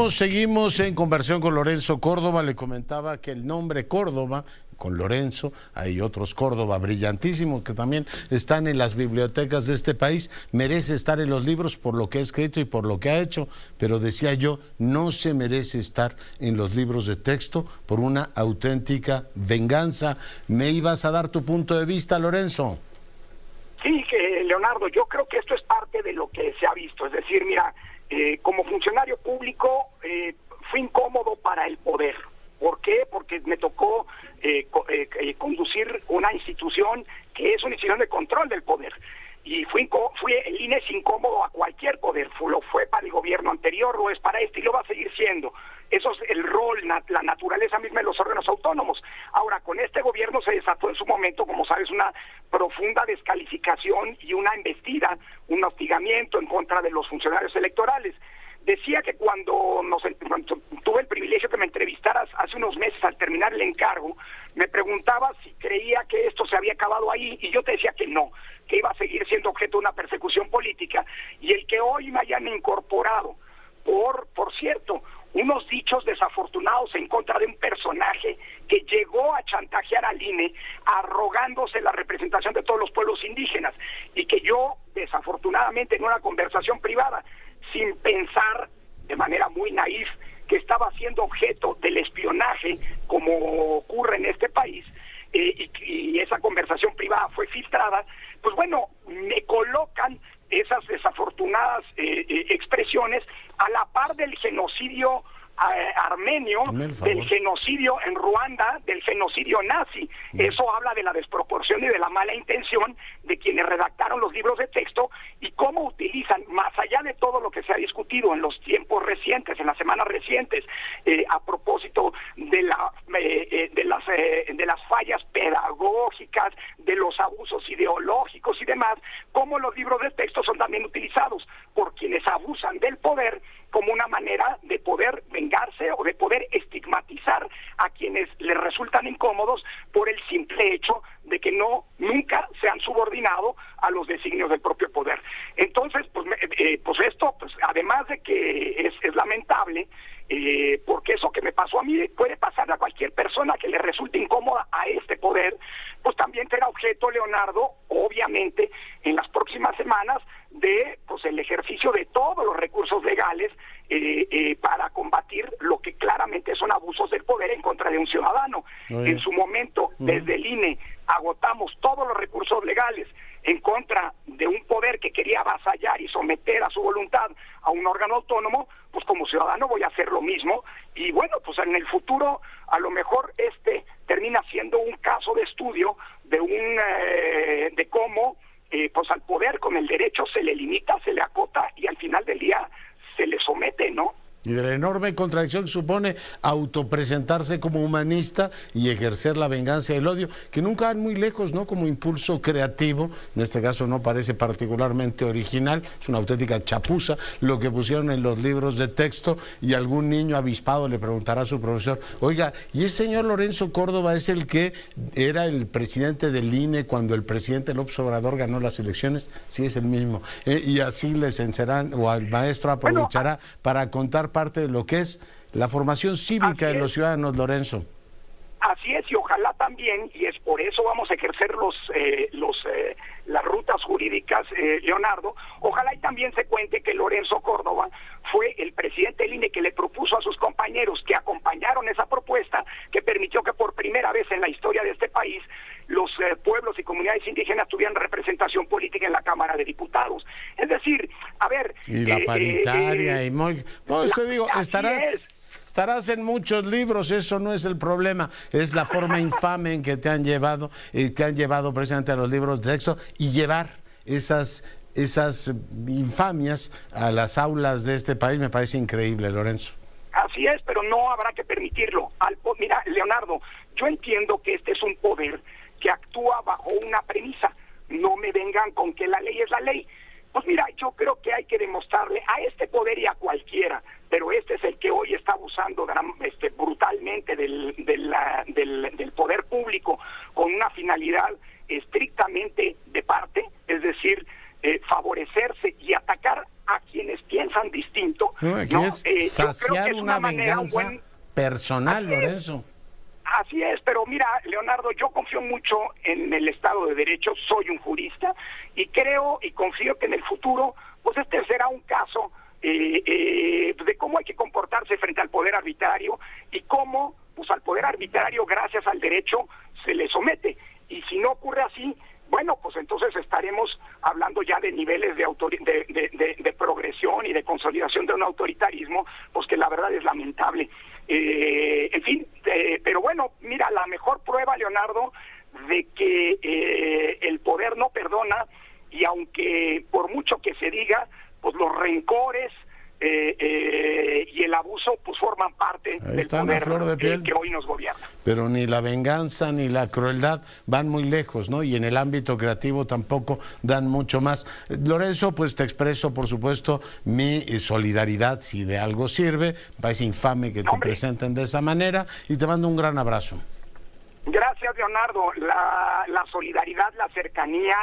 Speaker 1: Seguimos en conversación con Lorenzo Córdoba. Le comentaba que el nombre Córdoba, con Lorenzo, hay otros Córdoba brillantísimos que también están en las bibliotecas de este país, merece estar en los libros por lo que ha escrito y por lo que ha hecho, pero decía yo, no se merece estar en los libros de texto por una auténtica venganza. ¿Me ibas a dar tu punto de vista, Lorenzo?
Speaker 12: Sí, Leonardo, yo creo que esto es parte de lo que se ha visto, es decir, mira, como funcionario público fue incómodo para el poder. ¿Por qué? Porque me tocó conducir una institución que es una institución de control del poder. Y el INE es incómodo a cualquier poder. Lo fue para el gobierno anterior, lo es para este y lo va a seguir siendo. Eso es el rol, la naturaleza misma de los órganos autónomos. Ahora, con este gobierno se desató en su momento, como sabes, una profunda descalificación y una embestida, un hostigamiento en contra de los funcionarios electorales. Decía que cuando tuve el privilegio que me entrevistaras hace unos meses al terminar el encargo, me preguntaba si creía que esto se había acabado ahí y yo te decía que no, que iba a seguir siendo objeto de una persecución política y el que hoy me hayan incorporado por cierto, unos dichos desafortunados en contra de un personaje que llegó a chantajear al INE arrogándose la representación de todos los pueblos indígenas y que yo desafortunadamente en una conversación privada sin pensar de manera muy naif que estaba siendo objeto del espionaje como ocurre en este país y esa conversación privada fue filtrada, pues bueno, me colocan esas desafortunadas expresiones a la par del genocidio armenio, del genocidio en Ruanda, del genocidio nazi. Eso habla de la desproporción y de la mala intención de quienes redactaron los libros de texto y cómo utilizan, más allá de todo lo que se ha discutido en los tiempos recientes, en las semanas recientes, a propósito de las fallas pedagógicas, de los abusos ideológicos y demás, cómo los libros de texto son también utilizados por quienes abusan del poder como una manera de poder vengarse o de poder estigmatizar a quienes les resultan incómodos por el simple hecho de que nunca se han subordinado a los designios del propio poder. Entonces, pues esto, pues además de que es lamentable, porque eso que me pasó a mí puede pasarle a cualquier persona que le resulte incómoda a este poder, pues también será objeto, Leonardo, obviamente, en las próximas semanas de pues el ejercicio de todos los recursos legales para combatir lo que claramente son abusos del poder en contra de un ciudadano. En su momento, desde el INE, agotamos todos los recursos legales en contra de un poder que quería avasallar y someter a su voluntad a un órgano autónomo, pues como ciudadano voy a hacer lo mismo y bueno, pues en el futuro a lo mejor termina siendo un caso de estudio de cómo pues al poder con el derecho se le limita, se le acota y al final del día se le somete, ¿no?
Speaker 1: Y de la enorme contradicción que supone autopresentarse como humanista y ejercer la venganza y el odio, que nunca van muy lejos, ¿no? Como impulso creativo, en este caso no parece particularmente original, es una auténtica chapuza lo que pusieron en los libros de texto y algún niño avispado le preguntará a su profesor, oiga, ¿y ese señor Lorenzo Córdoba es el que era el presidente del INE cuando el presidente López Obrador ganó las elecciones? Sí, es el mismo. Y así les enseñarán, o el maestro aprovechará para contar parte de lo que es la formación cívica de los ciudadanos, Lorenzo.
Speaker 12: Así es, y ojalá también, y es por eso vamos a ejercer las rutas jurídicas, Leonardo, ojalá y también se cuente que Lorenzo Córdoba fue el presidente del INE que le propuso a sus compañeros que acompañaron esa propuesta, que permitió que por primera vez en la historia de este país los pueblos y comunidades indígenas tuvieran representación política en la Cámara de Diputados. Es decir, a ver...
Speaker 1: Y la paritaria y muy... No, te digo, estarás en muchos libros, eso no es el problema, es la forma infame en que te han llevado precisamente a los libros de texto y llevar esas infamias a las aulas de este país me parece increíble, Lorenzo.
Speaker 12: Así es, pero no habrá que permitirlo. Mira, Leonardo, yo entiendo que este es un poder que actúa aunque la ley es la ley. Pues mira, yo creo que hay que demostrarle a este poder y a cualquiera, pero este es el que hoy está abusando brutalmente del poder público con una finalidad estrictamente de parte, es decir, favorecerse y atacar a quienes piensan distinto.
Speaker 1: Aquí es saciar una venganza personal, Lorenzo.
Speaker 12: Así es, pero mira, Leonardo, yo confío mucho en el Estado de Derecho, soy un jurista, y creo y confío que en el futuro, pues este será un caso de cómo hay que comportarse frente al poder arbitrario y cómo, pues al poder arbitrario, gracias al derecho, se le somete. Y si no ocurre así, bueno, pues entonces estaremos hablando ya de niveles de progresión y de consolidación de un autoritarismo, pues que la verdad es lamentable. En fin, pero bueno, mira, la mejor prueba, Leonardo, de que el poder no perdona, y aunque por mucho que se diga, pues los rencores y el abuso pues forman parte del poder
Speaker 1: flor de piel.
Speaker 12: Que hoy nos gobierna.
Speaker 1: Pero ni la venganza ni la crueldad van muy lejos, ¿no? Y en el ámbito creativo tampoco dan mucho más. Lorenzo, pues te expreso, por supuesto, mi solidaridad, si de algo sirve. Parece infame que te presenten de esa manera, y te mando un gran abrazo.
Speaker 12: Gracias, Leonardo. La solidaridad, la cercanía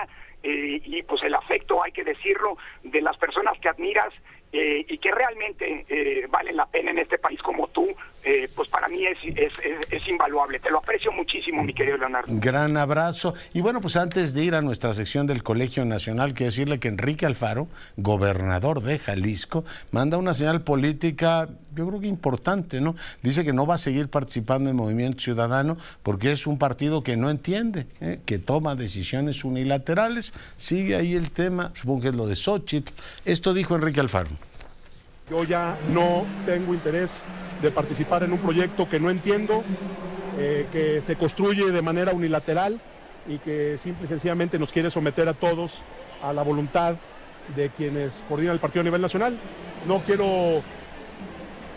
Speaker 12: y pues el afecto, hay que decirlo, de las personas que admiras y que realmente valen la pena en este país como tú, pues para mí es invaluable. Te lo aprecio muchísimo, mi querido Leonardo.
Speaker 1: Gran abrazo. Y bueno, pues antes de ir a nuestra sección del Colegio Nacional, quiero decirle que Enrique Alfaro, gobernador de Jalisco, manda una señal política, yo creo que importante, ¿no? Dice que no va a seguir participando en Movimiento Ciudadano porque es un partido que no entiende, que toma decisiones unilaterales. Sigue ahí el tema, supongo que es lo de Xóchitl. Esto dijo Enrique Alfaro.
Speaker 13: Yo ya no tengo interés de participar en un proyecto que no entiendo, que se construye de manera unilateral y que simple y sencillamente nos quiere someter a todos a la voluntad de quienes coordinan el partido a nivel nacional. No quiero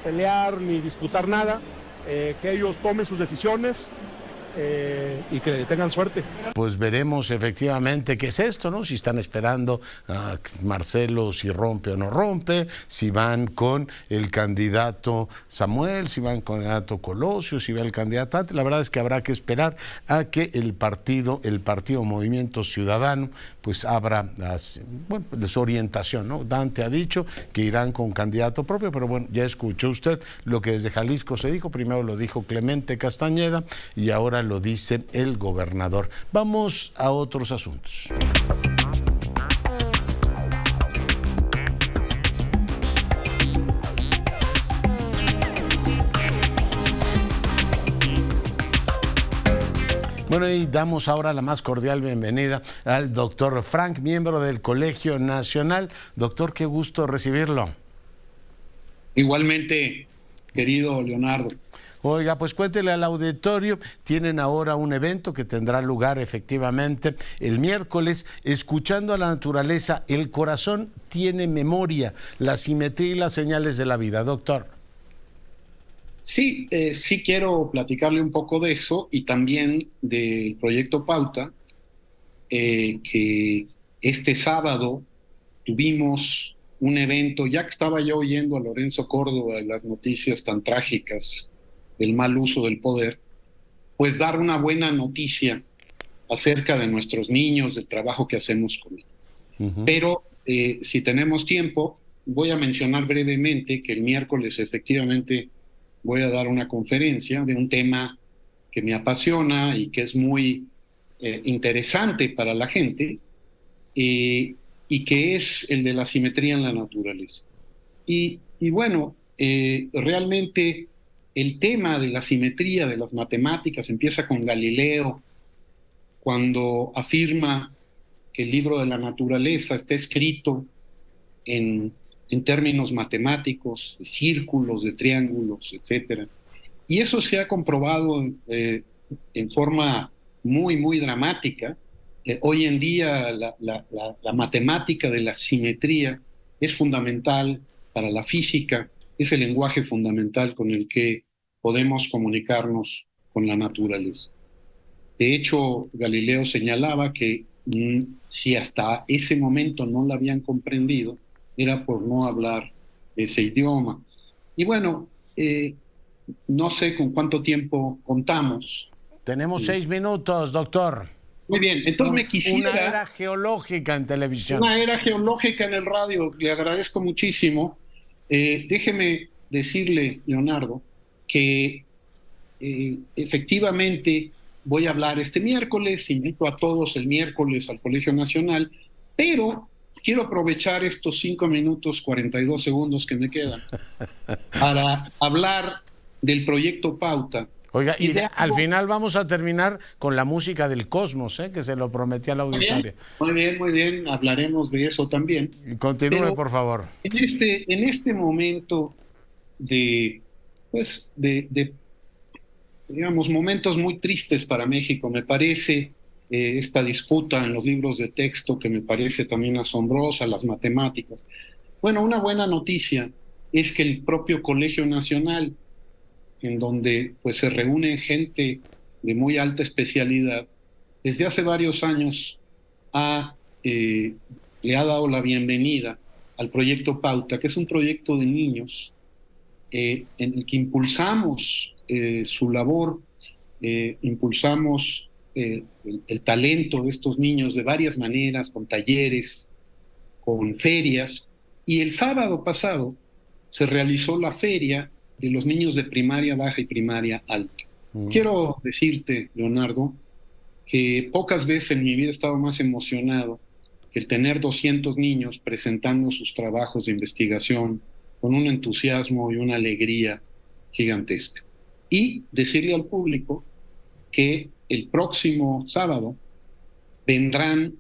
Speaker 13: pelear ni disputar nada, que ellos tomen sus decisiones y que tengan suerte.
Speaker 1: Pues veremos efectivamente qué es esto, ¿no? Si están esperando a Marcelo, si rompe o no rompe, si van con el candidato Samuel, si van con el candidato Colosio, si va el candidato. La verdad es que habrá que esperar a que el partido Movimiento Ciudadano, pues abra su orientación, ¿no? Dante ha dicho que irán con candidato propio, pero bueno, ya escuchó usted lo que desde Jalisco se dijo. Primero lo dijo Clemente Castañeda y ahora lo dice el gobernador. Vamos a otros asuntos. Bueno, y damos ahora la más cordial bienvenida al doctor Frank, miembro del Colegio Nacional. Doctor, qué gusto recibirlo.
Speaker 14: Igualmente, querido Leonardo.
Speaker 1: Oiga, pues cuéntele al auditorio, tienen ahora un evento que tendrá lugar efectivamente el miércoles, Escuchando a la Naturaleza, el corazón tiene memoria, la simetría y las señales de la vida. Doctor.
Speaker 14: Sí, sí quiero platicarle un poco de eso y también del proyecto Pauta, que este sábado tuvimos un evento, ya que estaba yo oyendo a Lorenzo Córdoba las noticias tan trágicas del mal uso del poder, pues dar una buena noticia acerca de nuestros niños, del trabajo que hacemos con ellos. Pero si tenemos tiempo, voy a mencionar brevemente que el miércoles efectivamente voy a dar una conferencia de un tema que me apasiona y que es muy interesante para la gente, y que es el de la simetría en la naturaleza. Y bueno, realmente el tema de la simetría de las matemáticas empieza con Galileo, cuando afirma que el libro de la naturaleza está escrito en términos matemáticos, de círculos, de triángulos, etc. Y eso se ha comprobado en forma muy, muy dramática. Hoy en día la matemática de la simetría es fundamental para la física, es el lenguaje fundamental con el que podemos comunicarnos con la naturaleza. De hecho, Galileo señalaba que si hasta ese momento no la habían comprendido, era por no hablar ese idioma. Y bueno, no sé con cuánto tiempo contamos.
Speaker 1: Tenemos 6 minutos, doctor.
Speaker 14: Muy bien, entonces me quisiera...
Speaker 1: Una era geológica en televisión.
Speaker 14: Una era geológica en el radio, le agradezco muchísimo. Déjeme decirle, Leonardo, que efectivamente voy a hablar este miércoles, invito a todos el miércoles al Colegio Nacional, pero quiero aprovechar estos 5 minutos 42 segundos que me quedan para hablar del proyecto Pauta.
Speaker 1: Oiga, y al final vamos a terminar con la música del Cosmos, que se lo prometí a la auditoria.
Speaker 14: Muy bien, hablaremos de eso también.
Speaker 1: Continúe, por favor.
Speaker 14: En este momento de digamos, momentos muy tristes para México, me parece esta disputa en los libros de texto que me parece también asombrosa, las matemáticas. Bueno, una buena noticia es que el propio Colegio Nacional, en donde pues se reúne gente de muy alta especialidad, desde hace varios años le ha dado la bienvenida al proyecto Pauta, que es un proyecto de niños en el que impulsamos su labor, impulsamos el talento de estos niños de varias maneras, con talleres, con ferias, y el sábado pasado se realizó la feria de los niños de primaria baja y primaria alta. Quiero decirte, Leonardo, que pocas veces en mi vida he estado más emocionado que el tener 200 niños presentando sus trabajos de investigación con un entusiasmo y una alegría gigantesca. Y decirle al público que el próximo sábado vendrán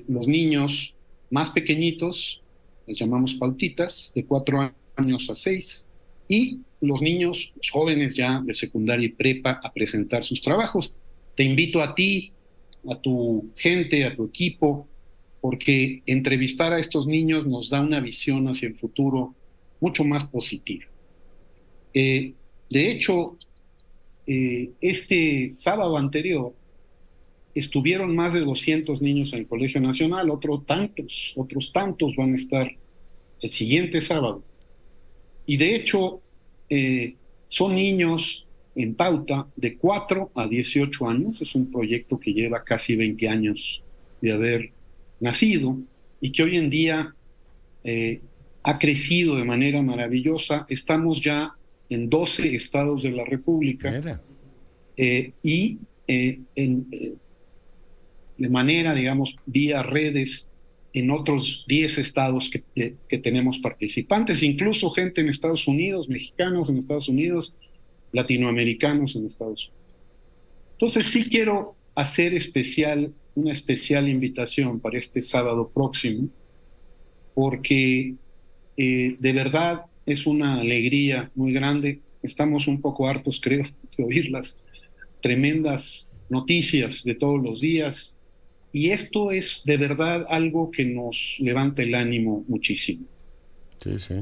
Speaker 14: los niños más pequeñitos, les llamamos pautitas, de 4 años a 6, y los niños, los jóvenes ya de secundaria y prepa, a presentar sus trabajos. Te invito a ti, a tu gente, a tu equipo, porque entrevistar a estos niños nos da una visión hacia el futuro mucho más positiva. De hecho, este sábado anterior estuvieron más de 200 niños en el Colegio Nacional, otros tantos van a estar el siguiente sábado. Y de hecho, son niños en Pauta de 4 a 18 años, es un proyecto que lleva casi 20 años de haber nacido y que hoy en día ha crecido de manera maravillosa. Estamos ya en 12 estados de la República y de manera, digamos, vía redes en otros 10 estados que tenemos participantes, incluso gente en Estados Unidos, mexicanos en Estados Unidos, latinoamericanos en Estados Unidos. Entonces sí quiero hacer una especial invitación para este sábado próximo, porque de verdad es una alegría muy grande. Estamos un poco hartos, creo, de oír las tremendas noticias de todos los días, y esto es de verdad algo que nos levanta el ánimo muchísimo.
Speaker 1: Sí, sí.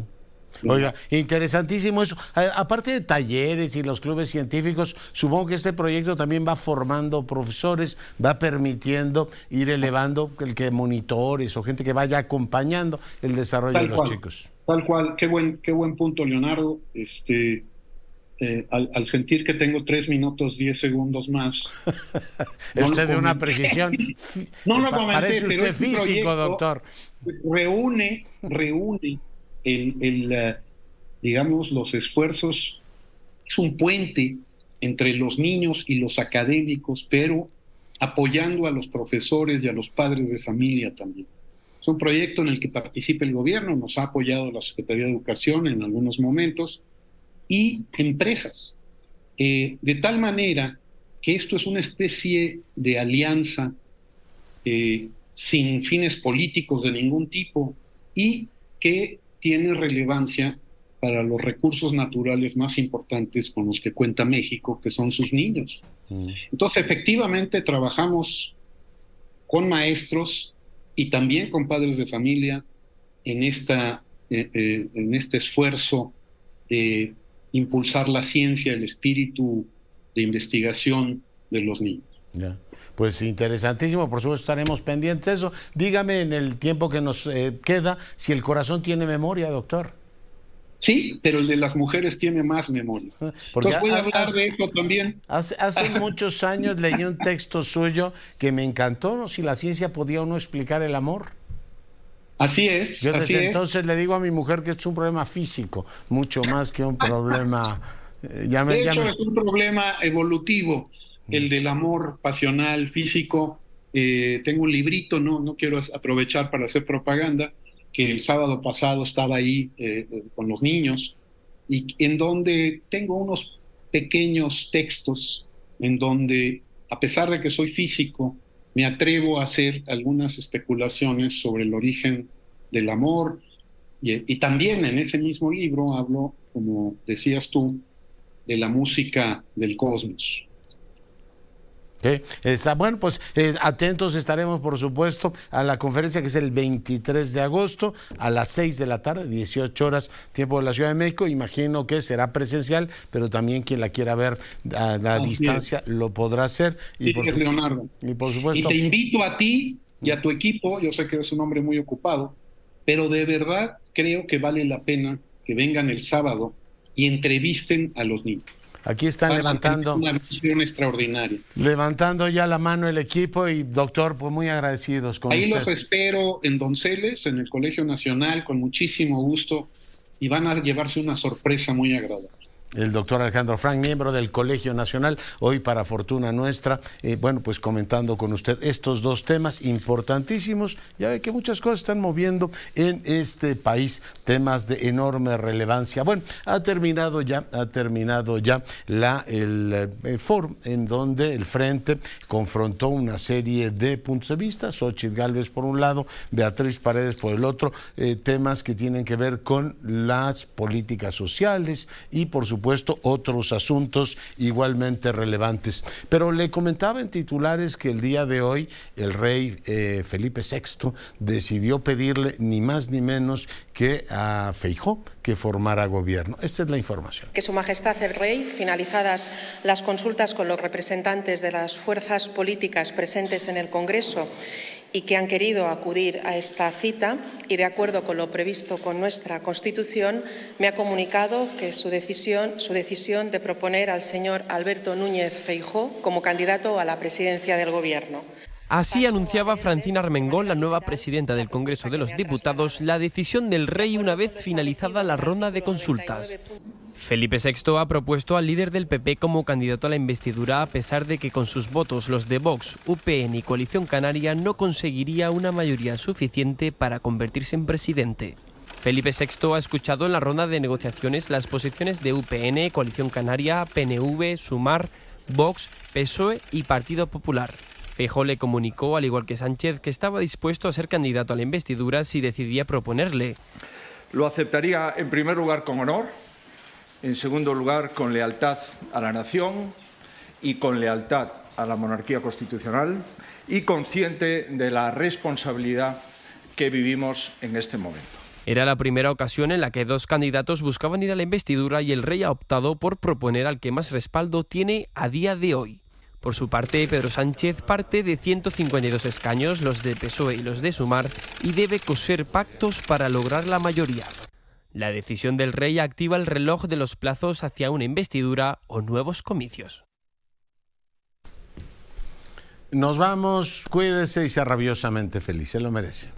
Speaker 1: Oiga, interesantísimo eso. Aparte de talleres y los clubes científicos, supongo que este proyecto también va formando profesores, va permitiendo ir elevando el que monitores o gente que vaya acompañando el desarrollo de los chicos.
Speaker 14: Tal cual, qué buen punto, Leonardo. Al sentir que tengo 3 minutos 10 segundos más.
Speaker 1: Usted de una precisión.
Speaker 14: No lo comenté,
Speaker 1: parece usted físico, doctor.
Speaker 14: Reúne digamos, los esfuerzos. Es un puente entre los niños y los académicos, pero apoyando a los profesores y a los padres de familia también. Es un proyecto en el que participa el gobierno, nos ha apoyado la Secretaría de Educación en algunos momentos, y empresas, de tal manera que esto es una especie de alianza sin fines políticos de ningún tipo y que tiene relevancia para los recursos naturales más importantes con los que cuenta México, que son sus niños. Entonces, efectivamente, trabajamos con maestros y también con padres de familia en este esfuerzo de impulsar la ciencia, el espíritu de investigación de los niños.
Speaker 1: Ya. Pues interesantísimo, por supuesto estaremos pendientes de eso. Dígame en el tiempo que nos queda si el corazón tiene memoria, doctor.
Speaker 14: Sí, pero el de las mujeres tiene más memoria.
Speaker 1: Porque
Speaker 14: entonces voy a hablar de eso también.
Speaker 1: Hace muchos años leí un texto suyo que me encantó, ¿no? Si la ciencia podía o no explicar el amor.
Speaker 14: Así es.
Speaker 1: Yo desde entonces le digo a mi mujer que es un problema físico, mucho más que un problema...
Speaker 14: de hecho, es un problema evolutivo, el del amor pasional, físico. Tengo un librito, no quiero aprovechar para hacer propaganda, que el sábado pasado estaba ahí con los niños, y en donde tengo unos pequeños textos en donde, a pesar de que soy físico, me atrevo a hacer algunas especulaciones sobre el origen del amor, y también en ese mismo libro hablo, como decías tú, de la música del cosmos.
Speaker 1: Está bueno, pues atentos estaremos, por supuesto, a la conferencia que es el 23 de agosto a las 6 de la tarde, 18 horas, tiempo de la Ciudad de México. Imagino que será presencial, pero también quien la quiera ver a la distancia lo podrá hacer.
Speaker 14: Y por Leonardo.
Speaker 1: Y por supuesto.
Speaker 14: Y te invito a ti y a tu equipo, yo sé que eres un hombre muy ocupado, pero de verdad creo que vale la pena que vengan el sábado y entrevisten a los niños.
Speaker 1: Aquí están levantando
Speaker 14: una visión extraordinaria.
Speaker 1: Levantando ya la mano el equipo y doctor, pues muy agradecidos con
Speaker 14: Ahí
Speaker 1: usted.
Speaker 14: Los espero en Donceles, en el Colegio Nacional, con muchísimo gusto, y van a llevarse una sorpresa muy agradable.
Speaker 1: El doctor Alejandro Frank, miembro del Colegio Nacional, hoy para fortuna nuestra, bueno, pues comentando con usted estos dos temas importantísimos. Ya ve que muchas cosas están moviendo en este país, temas de enorme relevancia. Bueno, ha terminado ya el foro en donde el Frente confrontó una serie de puntos de vista, Xóchitl Gálvez por un lado, Beatriz Paredes por el otro, temas que tienen que ver con las políticas sociales y por supuesto otros asuntos igualmente relevantes. Pero le comentaba en titulares que el día de hoy el rey Felipe VI decidió pedirle ni más ni menos que a Feijóo que formara gobierno. Esta es la información.
Speaker 15: Que Su Majestad el Rey, finalizadas las consultas con los representantes de las fuerzas políticas presentes en el Congreso y que han querido acudir a esta cita y de acuerdo con lo previsto con nuestra Constitución, me ha comunicado que su decisión de proponer al señor Alberto Núñez Feijóo como candidato a la presidencia del Gobierno.
Speaker 16: Así anunciaba Francina Armengol, la nueva presidenta del Congreso de los Diputados, la decisión del rey una vez finalizada la ronda de consultas. Felipe VI ha propuesto al líder del PP como candidato a la investidura a pesar de que con sus votos los de Vox, UPN y Coalición Canaria no conseguiría una mayoría suficiente para convertirse en presidente. Felipe VI ha escuchado en la ronda de negociaciones las posiciones de UPN, Coalición Canaria, PNV, Sumar, Vox, PSOE y Partido Popular. Feijóo le comunicó, al igual que Sánchez, que estaba dispuesto a ser candidato a la investidura si decidía proponerle.
Speaker 17: Lo aceptaría en primer lugar con honor, en segundo lugar con lealtad a la nación y con lealtad a la monarquía constitucional y consciente de la responsabilidad que vivimos en este momento.
Speaker 16: Era la primera ocasión en la que dos candidatos buscaban ir a la investidura y el rey ha optado por proponer al que más respaldo tiene a día de hoy. Por su parte, Pedro Sánchez parte de 152 escaños, los de PSOE y los de Sumar, y debe coser pactos para lograr la mayoría. La decisión del rey activa el reloj de los plazos hacia una investidura o nuevos comicios.
Speaker 1: Nos vamos, cuídese y sea rabiosamente feliz, se lo merece.